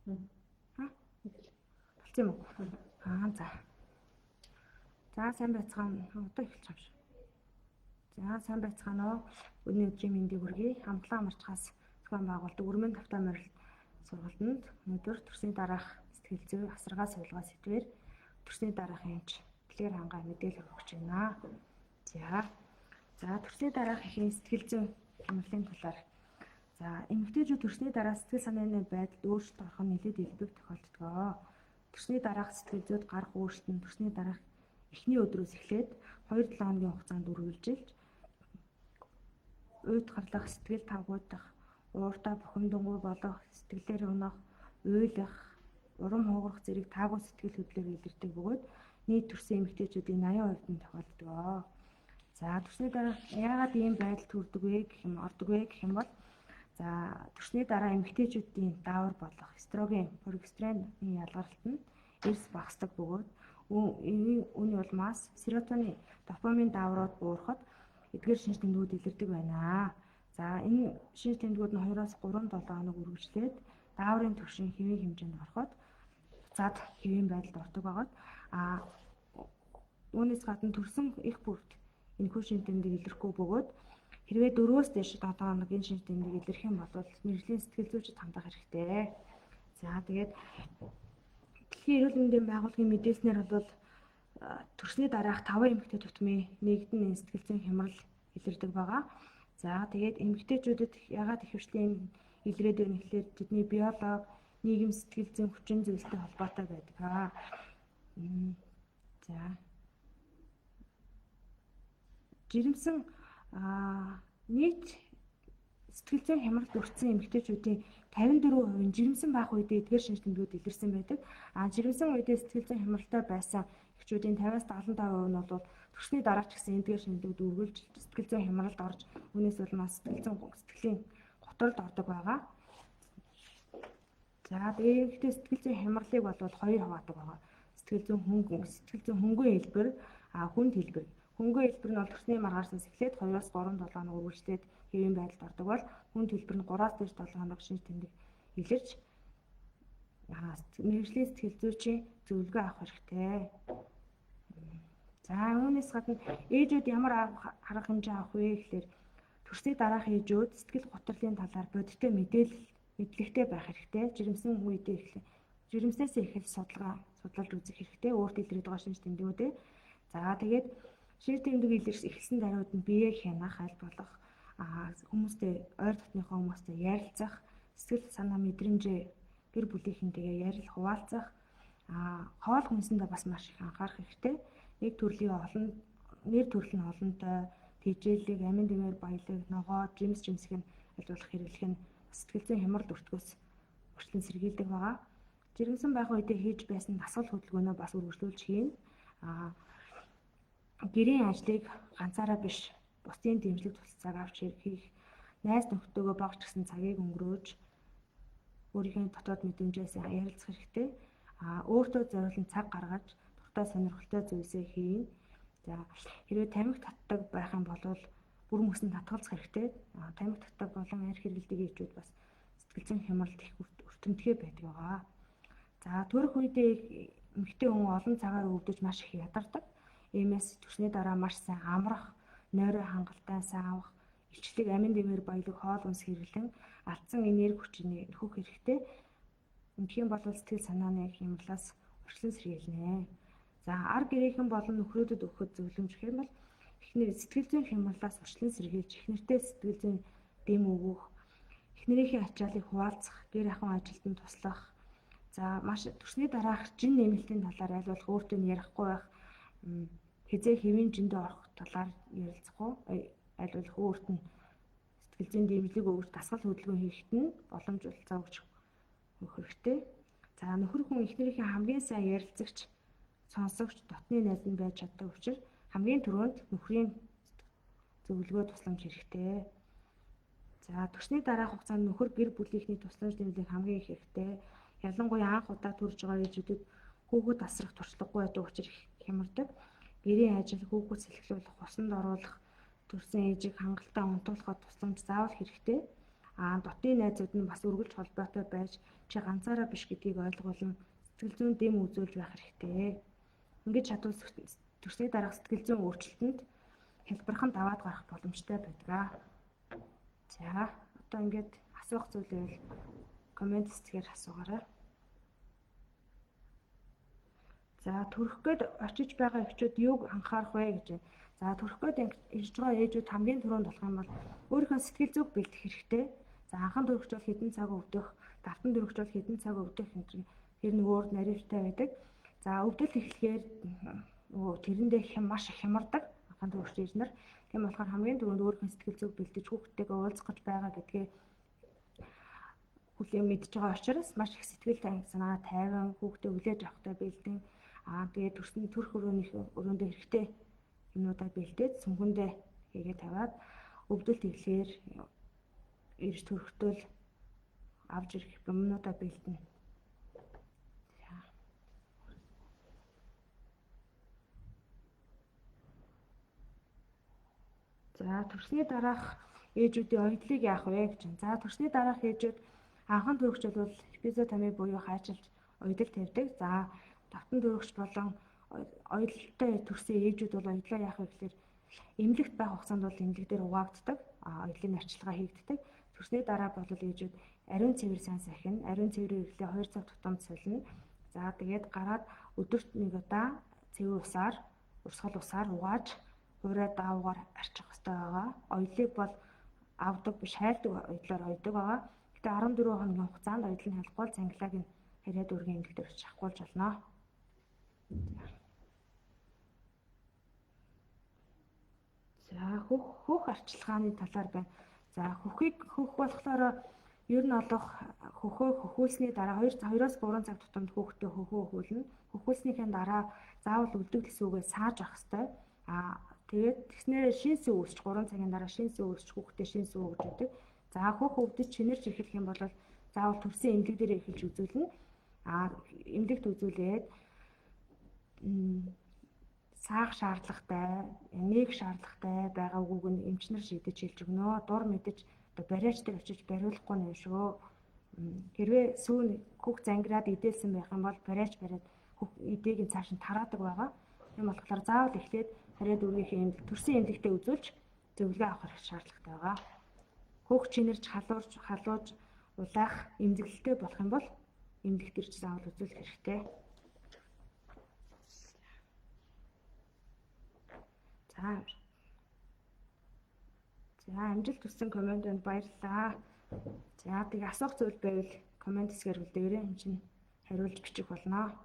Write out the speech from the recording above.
Болцсон юм уу? За. За сайн байцгаана. Одоо эхэлж байгаа шүү. За сайн байцгаана уу? Өний өдрийн мэндийг хүргэе. Хамтлан амарчхаас зохион байгуулдаг Өрмөн тавтай морил сургалтанд өнөөдөр төрсний дараах сэтгэл зүй, асаргаа сувилгаа сэдвээр төрсний дараахын эмч дэлгэр хангаа мэдээлэл өгч байна. За төрсний дараах ихийн сэтгэл зүй хямралын талаар. За эмэгтэйчүүд төрсний дараа сэтгэл санааны байдалд өөрчлөлт орох нь нэлээд илбэг тохиолддог. Төрсний дараах сэтгэл зүйд гарах өөрчлөлт нь төрсний дараах эхний өдрөөс эхлээд 2-7 хоногийн хугацаанд үргэлжилж уйд гарлах, сэтгэл тавгуудах, ууртаа бухимдангуй болох, сэтгэлээр унах, уйлах, урам хугарах зэрэг таагүй сэтгэл хөдлөл илэрдэг бөгөөд нийт төрсэн эмэгтэйчүүдийн 80% нь тохиолддог. За төрсний дараа яагаад ийм байдал төрдөг вэ гэх юм бол за төрсний дараа эмэгтэйчүүдийн даавар болох эстроген, прогестероны ялгаралт нь эрс багасдаг бөгөөд үүний улмаас серотонин, допамин дааврууд буурахад эдгээр шинж тэмдгүүд илэрдэг байна. За энэ шинж тэмдгүүд нь 2-3 7 хоног үргэлжлээд дааврын түвшин хэвийн хэмжээнд ороход буцаад хэвийн байдалд ордог байгаад үүнээс гадна төрсөн их бүрд энэхүү шинж тэмдэг илэрхгүй бөгөөд хэрвээ 4-өөс дээш 7 хоног энэ шинж тэмдэг илэрх юм бол мэргэжлийн сэтгэл зүйчид хандах хэрэгтэй. За тэгээд Дэлхийн эрүүл мэндийн байгууллагын мэдээлснээр бол төрсний дараах 5 эмэгтэй тутмын нэгд нь сэтгэл зүйн хямрал илэрдэг байгаа. За тэгээд эмэгтэйчүүдэд яагаад их хвшлийн илрээд байна гэхээр тэдний биологи, нийгэм сэтгэл зүйн хүчин зүйлтэй холбоотой байдаг. За жирэмсэн нийт сэтгэл зүйн хямралд өртсөн эмэгтэйчүүдийн 54% нь жирэмсэн байх үедээ эдгээр шинж тэмдгүүд илэрсэн байдаг. Жирэмсэн үедээ сэтгэл зүйн хямралтай байсан эхчүүдийн 50-75% нь бол төрсний дараа ч гэсэн эдгээр шинж тэмдгүүд үргэлж сэтгэл зүйн хямралд орж үүнээс улмаас сэтгэлийн готролд ордог байгаа. За тэгээд сэтгэл зүйн хямралыг бол хоёр хуваадаг байгаа. Сэтгэл зүйн хөнгөн хэлбэр, хүнд хэлбэр. Хөнгөн хэлбэр нь бол төрсний маргааснаас эхлээд 2-3 7 хоног үргэлжлээд хэвийн байдалд ордог бол хүнд хэлбэр нь 3-7 хоног шинж тэмдэг илэрч мэргэжлийн сэтгэл зүйчийн зөвлөгөө авах хэрэгтэй. За үүнээс гадна ээжүүд ямар арга хэмжээ авах вэ гэхээр төрсний дараах ээжүүд сэтгэл готрлын талаар бодиттой мэдлэгтэй байх хэрэгтэй. Жирэмснээс эхэл судалж үзэх хэрэгтэй. Өөрт илрээд байгаа шинж тэмдгүүдээ. За тэгээд шинж тэмдэг илэрч эхэлсэн даруйд нь биеэ хянах, аль болох хүмүүстэй ойр дотныхоо хүмүүстэй ярилцах, сэтгэл санаа мэдрэмжээ гэр бүлийнхэнтэйгээ ярилцах, хуваалцах, хоол хүнсэндээ бас маш их анхаарах хэрэгтэй. Нэр төрөл нь олонтой, тэжээлэг, амин дэмээр баялаг, ногоо, жимсэх нь аль болох хэрэглэх нь сэтгэл зүйн хямрал өртгөөс өрчлөн сэргийлдэг байгаа. Жирэмсэн байх үедээ хийж байсан дасгал хөдөлгөөнөө бас үргэлжлүүлж хийн. Гэрийн ажлыг ганцаараа биш, бусдын дэмжлэг туслалцааг авч хийх, найз нөхдөөгөө багч гэсэн цагийг өнгөрөөж өөрийнхөө дотоод мэдрэмжээс ярилцах хэрэгтэй. Өөртөө зориулсан цаг гаргаж дуртай сонирхолтой зүйлсээ хийн. За хэрвээ тамхи татдаг байх юм бол бүр мөсөн татгалзах хэрэгтэй. Тамхи татдаг болон арх хэргэлдэг ээжүүд бас сэтгэл зүйн хямралд их өртөмтгөө байдаг байгаа. За төрөх үедээ эмэгтэй хүн олон цагаар өвдөж маш их ядардаг. Иймээс төрсний дараа маш сайн амрах, нойроо хангалттай сайн авах, илчлэг амин дэмээр баялаг хоол хүнс хэрэглэн алдсан энерги хүчнийг нөхөх хэрэгтэй. Ингэх юм бол сэтгэл санааны хямралаас өрчлөн сэргийлнэ. За ар гэрийнхэн болон нөхрөөдөд өгөхөд зөвлөмж гэх юм бол эхнэр сэтгэл зүйн хямралаас өрчлөн сэргийлж эхнэртэй сэтгэл зүйн дэм өгөх, эхнэрийнхээ ачааллыг хуваалцах, гэр ахуйн ажилтнанд туслах. За маш төрсний дараах жин нэмэлтийн талаар аль болох өөртөө ярихгүй байх, хизээ хэвийн жиндээ орох талаар ярилцах уу, аль болох өөрт нь сэтгэл зүйн дэмжлэг өгч дасгал хөдөлгөөн хийхэд нь боломж олцоо өгч өгөх хэрэгтэй. За нөхөр хүн эхнэрийнхээ хамгийн сайн ярилцагч, сонсогч, дотны найз нь байж чаддаг учраас хамгийн түрүүнд нөхрийн зөвлөгөө тусламж хэрэгтэй. За төрсний дараах хугацаанд нөхөр гэр бүлийнхний тусламж нэмэлт хамгийн их хэрэгтэй. Ялангуяа анх удаа төрж байгаа ээжүүдэд хүүхэд асрах туршлагагүй байдаг учраас их хямардаг. Гэрийн ажил, хүүхэд сэлэхлүүлэх, усанд оруулах, төрсэн ээжийг хангалттай унтуулахад тусламж заавал хэрэгтэй. Дотны найзууд нь бас үргэлж холбоотой байж чи ганцаараа биш гэдгийг ойлгуулан сэтгэл зүйн дэм үзүүлж байх хэрэгтэй. Ингэж чадвал төрсний дараах сэтгэл зүйн өөрчлөлтөнд хэлбэрхэн даваад гарах боломжтой байдаг. За одоо ингээд асуух зүйл байвал комент хэсгээр асуугаарай. За төрөх гээд очиж байгаа эхчүүд юуг анхаарах вэ гэж байна. За төрөх гээд ирж байгаа ээжүүд хамгийн түрүүнд болох юм бол өөрийнхөө сэтгэл зүг бэлдэх хэрэгтэй. За анхан төрөгч бол хэдэн цаг өвдөх, давтан төрөгч бол хэдэн цаг өвдөх тэр нөгөөр наривтай байдаг. За өвдөлт эхлэхээр тэрэндээ маш их хямардаг анхан төрөгч ээж нар. Тийм болохоор хамгийн түрүүнд өөрийнхөө сэтгэл зүг бэлдэж хүүхдтэйгээ уулзах гэж байгаа гэдгээ хүлээн мэдж байгаа учраас маш их сэтгэл санаа тайван хүүхдээ хүлээж авахтай бэлдэн тэгээд төрсний төрх өрөөндөө хэрэгтэй юмудаа бэлдээд сүнхэндээ хийгээ тавиад өвдөлт ирлэхээр ирж төрөхтөл авч ирэх юмнуудаа бэлдэнэ. За төрсний дараах ээжүүдийн оюутлыг яах вэ гэж байна. За төрсний дараах ээжүүд анхан төрөгч бол эпизотоми буюу хайчилж оюутал тавьдаг. За давтан төрөгч болон оюуталтай төрсэн ээжүүд бол оюутлаа яах вэ гэхээр эмнэлэгт байх хугацаанд бол эмнэлэг дээр угаагддаг. Оюутлын арчилгаа хийгддэг. Төрсний дараа бол ээжүүд ариун цэвэр сайн сахин, ариун цэврийн хэрэглээ 2 цаг тутамд солино. За тэгээд гараад өдөрт нэг удаа цэвэр усаар, урсгал усаар угааж хуурай даавгаар арчих хэрэгтэй байгаа. Оюутлыг бол авдаг биш хайлдаг оюутлаар ойдог байгаа. Гэтэ 14 хоногийн хугацаанд оюутлын халахгүй цангилааг нь харьяад үргийн эмнэлэгт очиж авахгүйж болно. За хөх арчилгааны талаар байна. За хөх болохоор ер нь олох хөхөө хөхүүлсний дараа 2-3 цаг тутамд хүүхдээ хөхөө хөхүүлнэ. Хөхүүлснийхээ дараа заавал үлдэх төсөөгөө сааж авах хэрэгтэй. Тэгээд тэгснээр шинсэн үүсч 3 цагийн дараа шинсэн үүсч хүүхдээ шинсэн үү гэж өгдөг. За хөх өвдөж чинэрч эхлэх юм бол заавал төрсөн эмнэлэг дээр эхэлж үзүүлнэ. Эмнэлэгт үзүүлээд саах шаардлагатай, нээх шаардлагатай байгаа үгүйг нь эмчнэр шийдэж хэлж өгнө. Дур мэдэж одоо бариач дээр очиж бариулахгүй нэ шүү. Хэрвээ сүүн хөх зангираад идэлсэн байх юм бол бариач бариад хөх идээг нь цааш нь тараадаг байгаа. Тийм болохоор заавал эхлээд харьяад үргийнхээ эмнэлэг төрсэн эмнэлэгтээ үзүүлж зөвлөгөө авах шаардлагатай байгаа. Хөх чинэрч халууж улаах эмзэглэлтэй болох юм бол эмнэлэгт ирж заавал үзүүлэх хэрэгтэй. За амжилт хүссэн комментэнд баярлалаа. За тэгээ асуух зүйл байвал комент хэсгээр үлдээгээрэй. Энд чинь хариулж бичих болно.